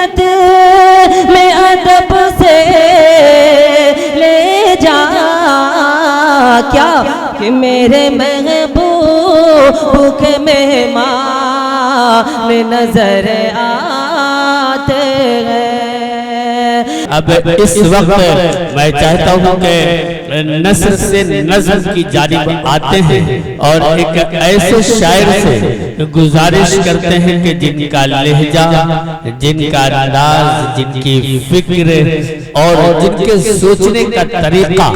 जन्नत में अदब से ले जा, क्या कि मेरे महबूब के मेहमान नजर आते हैं। अब इस वक्त मैं चाहता हूँ कि नस्र से नज़्म की जानिब आते हैं और एक ऐसे शायर से गुजारिश करते हैं कि जिनका लहजा, जिनका अंदाज, जिनकी फिक्र और जिनके सोचने का तरीका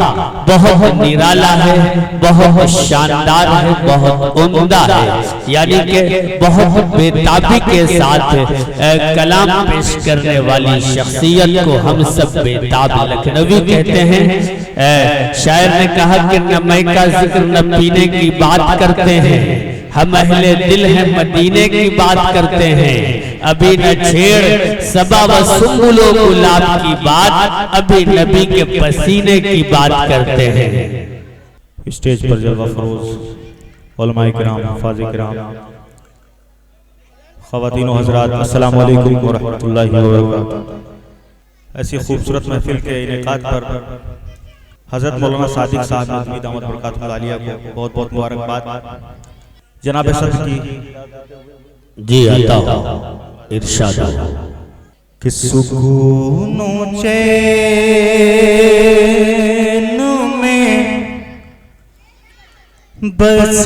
बहुत निराला है, बहुत शानदार है, बहुत उम्दा है, यानी कि बहुत बेताबी के साथ कलाम पेश करने वाली शख्सियत को हम सब बेताब लखनवी कहते हैं। शायर ने कहा कि न मई का जिक्र न पीने की बात करते हैं, हम अहले दिल हैं मदीने की बात करते हैं। अभी न छेड़ सबा व सुंबुलो गुलाब की बात, अभी नबी के पसीने की बात करते हैं। स्टेज पर जलवा फरोज उलमाए किराम, हफ़ाज़े किराम, ख़वातीन व हज़रात, अस्सलाम वालेकुम व रहमतुल्लाहि व बरकातुहू। ऐसी खूबसूरत महफिल के इनेकाद पर हज़रत मौलाना सादिक साहब नदवी दामत बरकातुहू आलिया को बहुत बहुत मुबारकबाद। जनाब सदर की जी अता इरशाद कि सुकून चैन में बस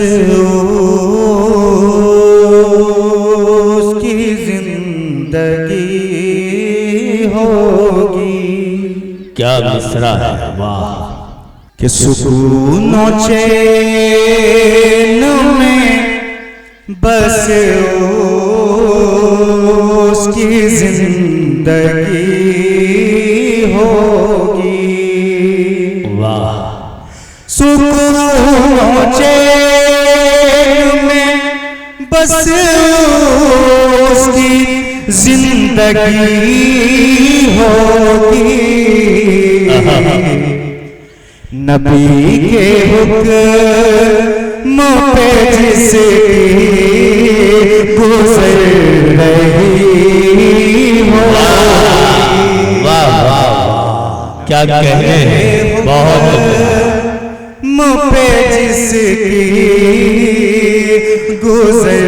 उसकी जिंदगी होगी। क्या मिसरा है, वाह। कि सुकून चैन में बस उसकी जिंदगी होगी। वाह। सुकून चैन में बस उसकी जिंदगी होगी। नबी के हुक्म पे जिसकी गुजर रही हो। वाह वाह, क्या कहते हैं, बहुत पे जिसकी गुजर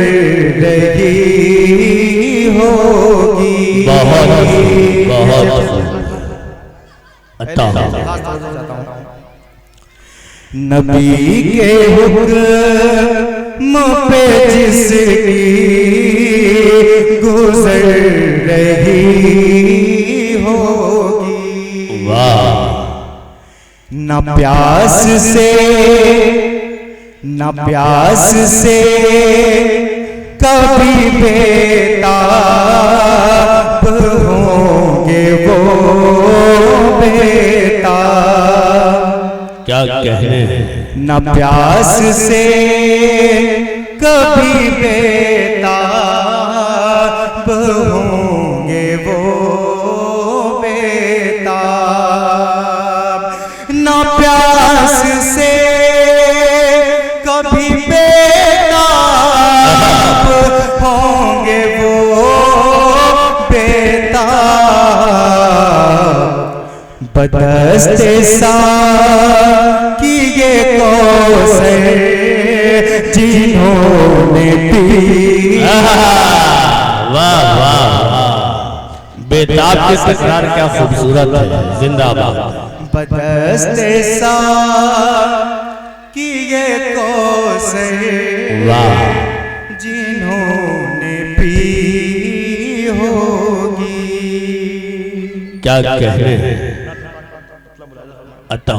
रही होगी। बहुत बहुत अता। नबी के हुक्म पे जिसकी गुजर रही होगी। वाह। न प्यास से कभी बेताब होंगे वो बेताब। क्या कहने हैं, न प्यास से कभी बेताब होंगे वो बेताब। न प्यास से कभी बेताब होंगे वो बेताब। बदस्ते साकिए कौसर जिन्होंने पी। वाह वाह, बेताब की तकरार क्या खूबसूरत है, जिंदाबाद। बदस्ते साकिए कौसर वाह, जिन्होंने पी होगी। क्या कहने हैं, अता।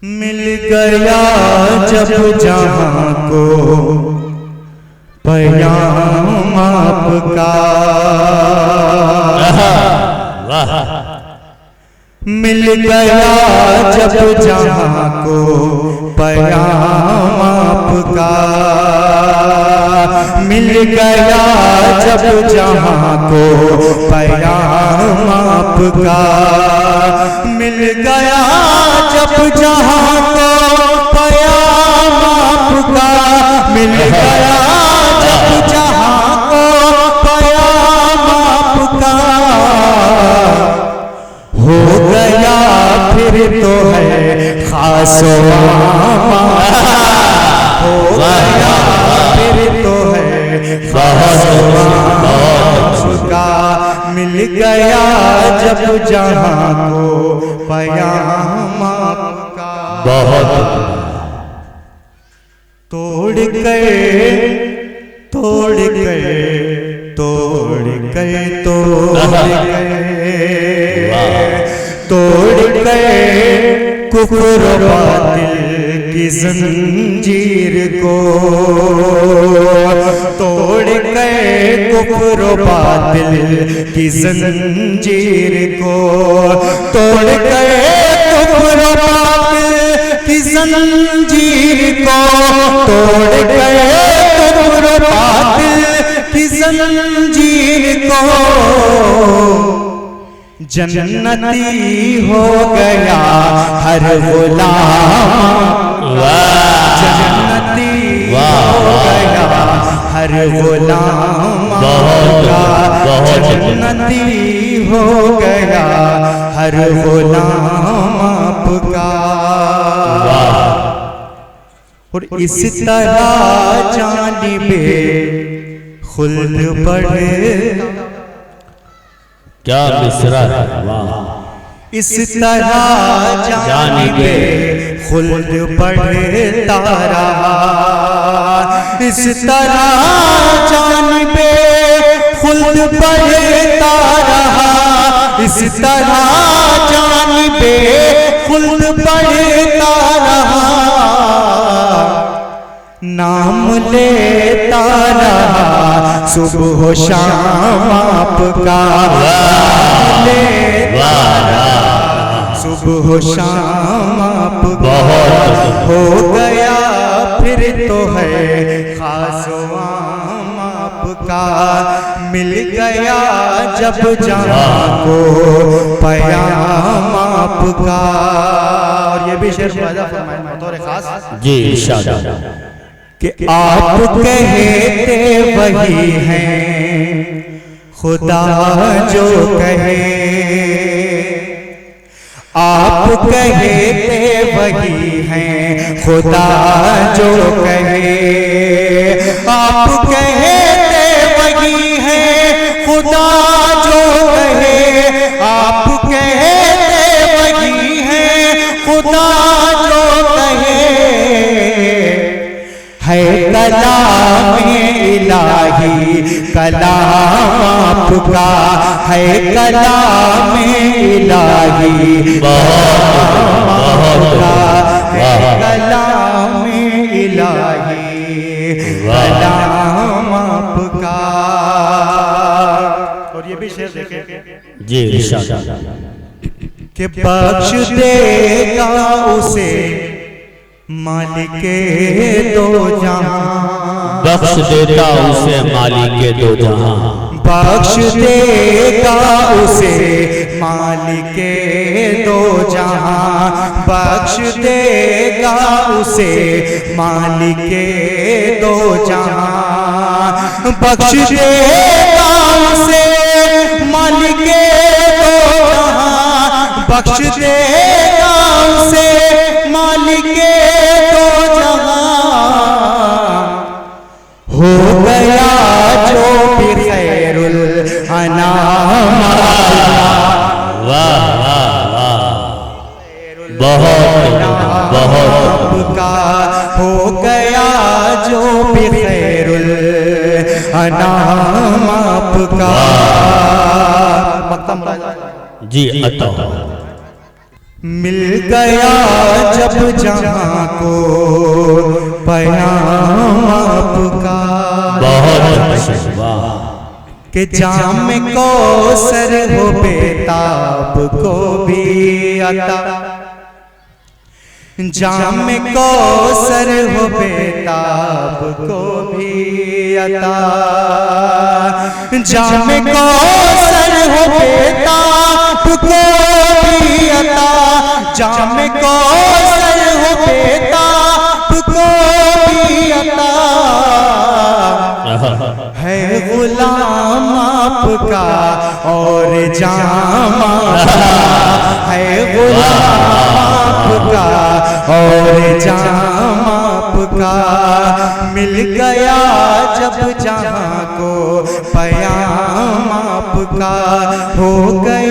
मिल गया जब जहां को पैगाम आपका। मिल गया जब जहां को पैगाम आपका। मिल गया जब जहां को पैगाम आपका। मिल गया जब जहां को पैगाम आपका। मिल गया जब जहां को गया जब जहां को पयाम आपका, बहुत तोड़ गए तोड़ गए तोड़ गए तोड़ गए कुफ्र बातिल की जंजीर को, तोड़ गए कुफ्र बातिल की जंजीर को, तोड़ गए कुफ्र बातिल की जंजीर को, तोड़ गए कुफ्र बातिल की जंजीर को। जन्नती हो गया हर गुलाम, जन्नती हो गया हर गुलाम आपका, जन्नती हो गया हर गुलाम आपका। और इस तरह जानिबे खुल्द बढ़े, क्या मिसरा है, वाह। इस तरह जानिबे खुल्द बढ़ता रहा, इस तरह जानिबे खुल्द बढ़ता रहा, इस तरह जानिबे खुल्द बढ़ता रहा। नाम लेता रहा सुबह शाम आपका, लेता रहा सुबह शाम आपका। हो गया फिर तो है खास आम आपका, मिल गया जब जहां को पयाम आपका। और ये भी शेर फरमाया बतौर खास जी इरशाद कि आप कहते वही हैं खुदा जो कहे, आप कहते वही हैं खुदा जो कहे, आप कहते वही हैं खुदा जो कहे, आप कहते वही हैं खुदा जो कहे। है कलाम इलाही कलाम आपका, है कलाम इलाही आपका, है कलाम इलाही कलाम आपका। और ये भी शेर देखें जी इरशाद कि बख्श देगा उसे मालिके दो जहां, बख्श देता उसे मालिके दो जहां, बख्श देगा उसे मालिके दो जहां, बख्श देगा उसे मालिके दो जहां, बख्श देगा उसे मालिके दो जहां, बख्श देगा उसे मालिके दो जहां। हो गया जो भी खैरुल अनाम, वाह वाह वाह, बहुत बहुत का हो गया जो भी खैरुल अनाम आपका। जी अता मिल गया जब जहां को पयाम आपका, बहुत वाह कि जाम को सर हो बेताब को भी अता, जाम को सर हो बेताब को भी अता, जाम को सर हो बेताब को भी अता, जाम को सर हो बेताब को भी अता। है गुलाम आपका और जाम आपका, है गुलाम आपका और जाम आपका। मिल गया जब जहां को पयाम आपका, का हो गया